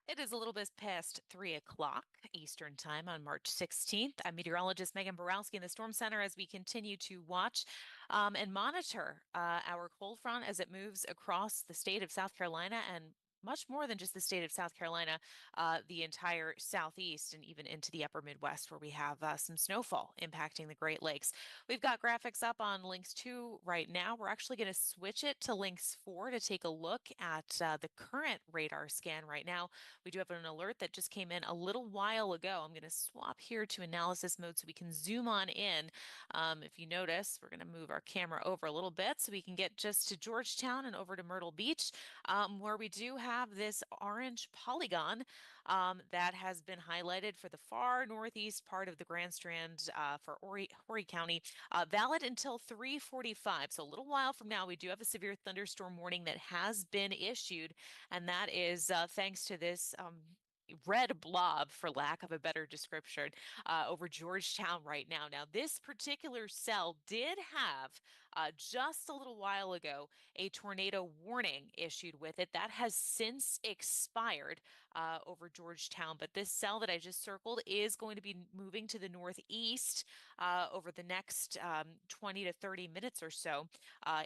It is a little bit past 3 o'clock Eastern Time on March 16th. I'm meteorologist Megan Borowski in the Storm Center as we continue to watch and monitor our cold front as it moves across the state of South Carolina and much more than just the state of South Carolina, the entire Southeast and even into the upper Midwest where we have some snowfall impacting the Great Lakes. We've got graphics up on links 2 right now. We're actually going to switch it to links 4 to take a look at the current radar scan right now. We do have an alert that just came in a little while ago. I'm going to swap here to analysis mode so we can zoom on in. If you notice, we're going to move our camera over a little bit so we can get just to Georgetown and over to Myrtle Beach, where we do have this orange polygon that has been highlighted for the far northeast part of the Grand Strand for Horry County, valid until 3:45. So a little while from now, we do have a severe thunderstorm warning that has been issued, and that is thanks to this red blob, for lack of a better description, over Georgetown right now. Now, this particular cell did have just a little while ago a tornado warning issued with it. That has since expired over Georgetown, but this cell that I just circled is going to be moving to the northeast over the next 20 to 30 minutes or so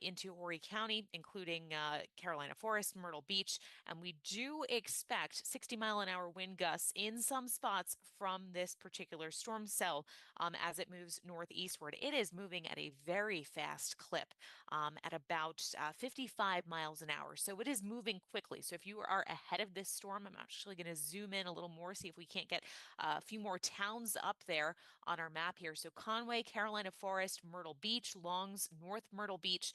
into Horry County, including Carolina Forest, Myrtle Beach, and we do expect 60-mile-an-hour wind gusts in some spots from this particular storm cell as it moves northeastward. It is moving at a very fast clip at about 55 miles an hour. So it is moving quickly. So if you are ahead of this storm, I'm actually going to zoom in a little more, see if we can't get a few more towns up there on our map here. So Conway, Carolina Forest, Myrtle Beach, Longs, North Myrtle Beach.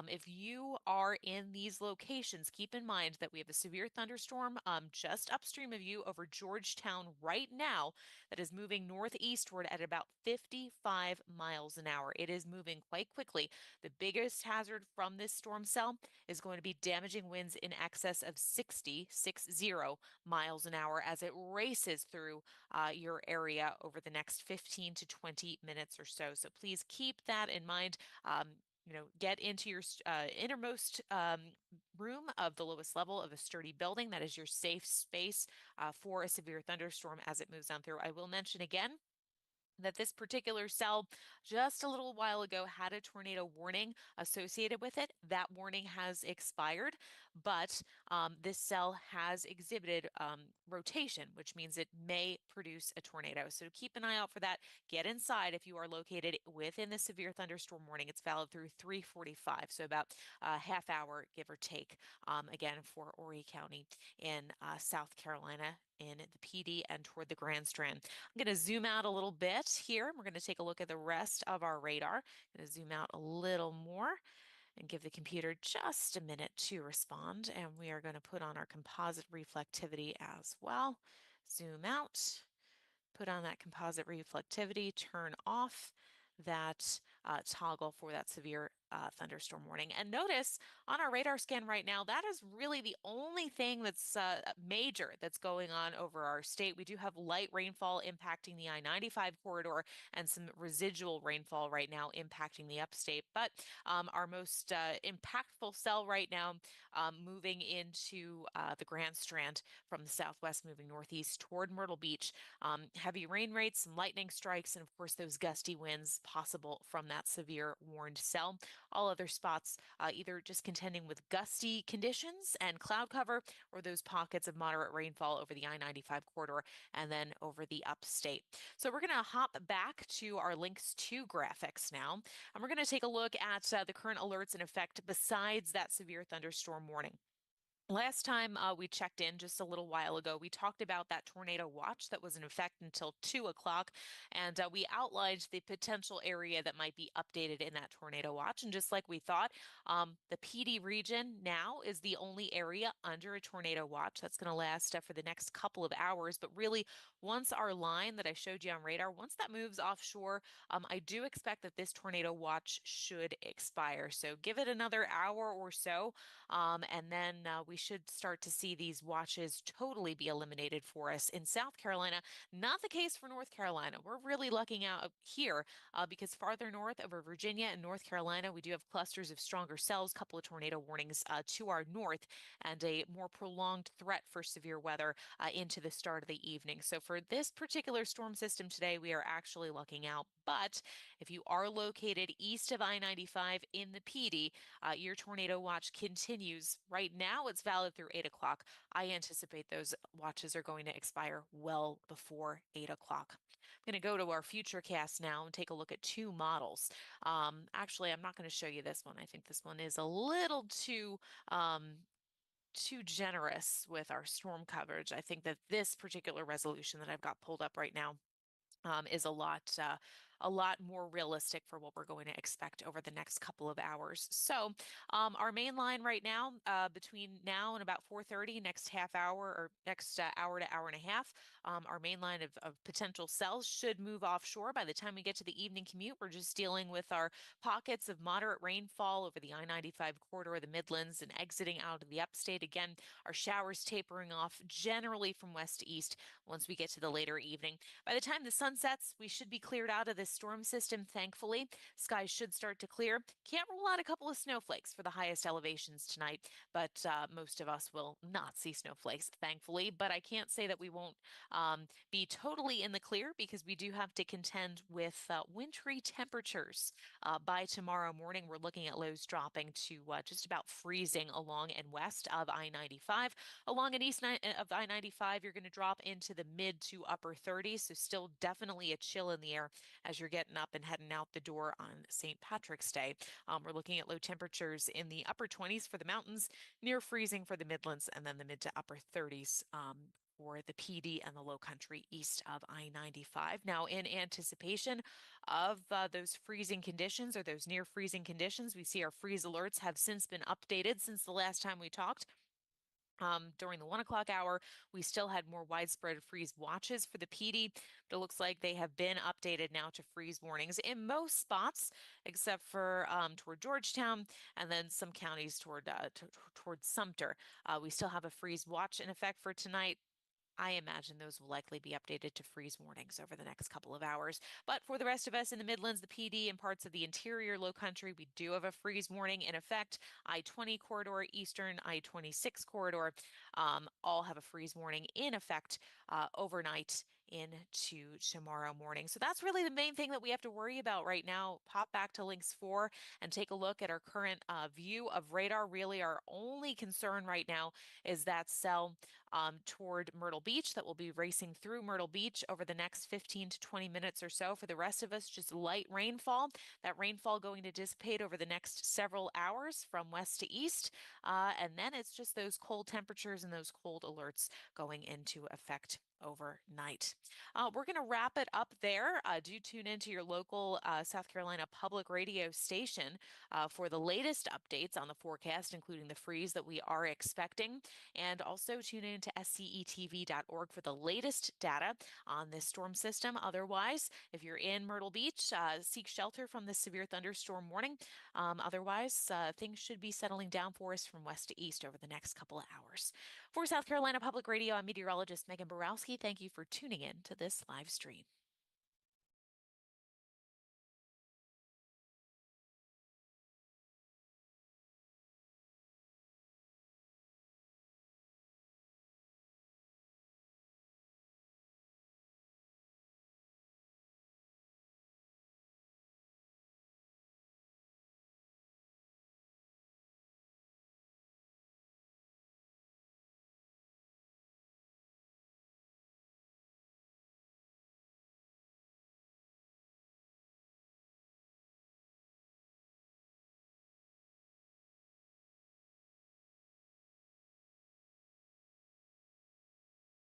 If you are in these locations, keep in mind that we have a severe thunderstorm just upstream of you over Georgetown right now that is moving northeastward at about 55 miles an hour. It is moving quite quickly. The biggest hazard from this storm cell is going to be damaging winds in excess of 60 miles an hour as it races through your area over the next 15 to 20 minutes or so. So please keep that in mind. Get into your innermost room of the lowest level of a sturdy building. That is your safe space for a severe thunderstorm as it moves on through. I will mention again that this particular cell just a little while ago had a tornado warning associated with it. That warning has expired, but this cell has exhibited rotation, which means it may produce a tornado. So keep an eye out for that. Get inside if you are located within the severe thunderstorm warning. It's valid through 3:45, so about a half hour, give or take, again, for Horry County in South Carolina in the PD and toward the Grand Strand. I'm going to zoom out a little bit here. We're going to take a look at the rest of our radar. I'm going to zoom out a little more and give the computer just a minute to respond. And we are going to put on our composite reflectivity as well. Zoom out, put on that composite reflectivity, turn off that toggle for that severe thunderstorm warning. And notice on our radar scan right now, that is really the only thing that's major that's going on over our state. We do have light rainfall impacting the I-95 corridor and some residual rainfall right now impacting the upstate. But our most impactful cell right now moving into the Grand Strand from the southwest, moving northeast toward Myrtle Beach. Heavy rain rates, some lightning strikes, and of course those gusty winds possible from that severe warned cell. All other spots either just contending with gusty conditions and cloud cover or those pockets of moderate rainfall over the I-95 corridor and then over the upstate. So we're going to hop back to our links 2 graphics now, and we're going to take a look at the current alerts in effect besides that severe thunderstorm warning. Last time we checked in just a little while ago, we talked about that tornado watch that was in effect until 2 o'clock, and we outlined the potential area that might be updated in that tornado watch. And just like we thought, the PD region now is the only area under a tornado watch that's going to last for the next couple of hours. But really, once our line that I showed you on radar, once that moves offshore, I do expect that this tornado watch should expire. So give it another hour or so, and then we we should start to see these watches totally be eliminated for us in South Carolina. Not the case for North Carolina. We're really lucking out here because farther north over Virginia and North Carolina, we do have clusters of stronger cells, couple of tornado warnings to our north, and a more prolonged threat for severe weather into the start of the evening. So for this particular storm system today, we are actually lucking out. But if you are located east of I-95 in the PD, your tornado watch continues. Right now, it's valid through 8 o'clock. I anticipate those watches are going to expire well before 8 o'clock. I'm going to go to our future cast now and take a look at two models. Actually, I'm not going to show you this one. I think this one is a little too generous with our storm coverage. I think that this particular resolution that I've got pulled up right now is a lot more realistic for what we're going to expect over the next couple of hours. So our main line right now, between now and about 4:30, next half hour or next hour to hour and a half, our main line of potential cells should move offshore. By the time we get to the evening commute, we're just dealing with our pockets of moderate rainfall over the I-95 corridor of the Midlands and exiting out of the upstate. Again, our showers tapering off generally from west to east once we get to the later evening. By the time the sun sets, we should be cleared out of this storm system, thankfully. Skies should start to clear. Can't rule out a couple of snowflakes for the highest elevations tonight, but most of us will not see snowflakes, thankfully. But I can't say that we won't be totally in the clear because we do have to contend with wintry temperatures. By tomorrow morning, we're looking at lows dropping to just about freezing along and west of I-95. Along and east of I-95, you're going to drop into the mid to upper 30s, so still definitely a chill in the air as you're getting up and heading out the door on St. Patrick's Day. We're looking at low temperatures in the upper 20s for the mountains, near freezing for the Midlands, and then the mid to upper 30s for the PD and the low country east of I-95. Now, in anticipation of those freezing conditions or those near freezing conditions, we see our freeze alerts have since been updated since the last time we talked. During the 1 o'clock hour, we still had more widespread freeze watches for the PD, but it looks like they have been updated now to freeze warnings in most spots, except for toward Georgetown and then some counties toward Sumter. We still have a freeze watch in effect for tonight. I imagine those will likely be updated to freeze warnings over the next couple of hours. But for the rest of us in the Midlands, the PD, and parts of the interior low country, we do have a freeze warning in effect. I-20 corridor, eastern I-26 corridor, all have a freeze warning in effect overnight into tomorrow morning. So that's really the main thing that we have to worry about right now. Pop back to links 4 and take a look at our current view of radar. Really, our only concern right now is that cell toward Myrtle Beach that will be racing through Myrtle Beach over the next 15 to 20 minutes or so. For the rest of us, just light rainfall. That rainfall going to dissipate over the next several hours from west to east. And then it's just those cold temperatures and those cold alerts going into effect overnight. We're going to wrap it up there. Do tune into your local South Carolina public radio station for the latest updates on the forecast, including the freeze that we are expecting. And also tune in to SCETV.org for the latest data on this storm system. Otherwise, if you're in Myrtle Beach, seek shelter from this severe thunderstorm warning. Otherwise, things should be settling down for us from west to east over the next couple of hours. For South Carolina Public Radio, I'm meteorologist Megan Borowski. Thank you for tuning in to this live stream.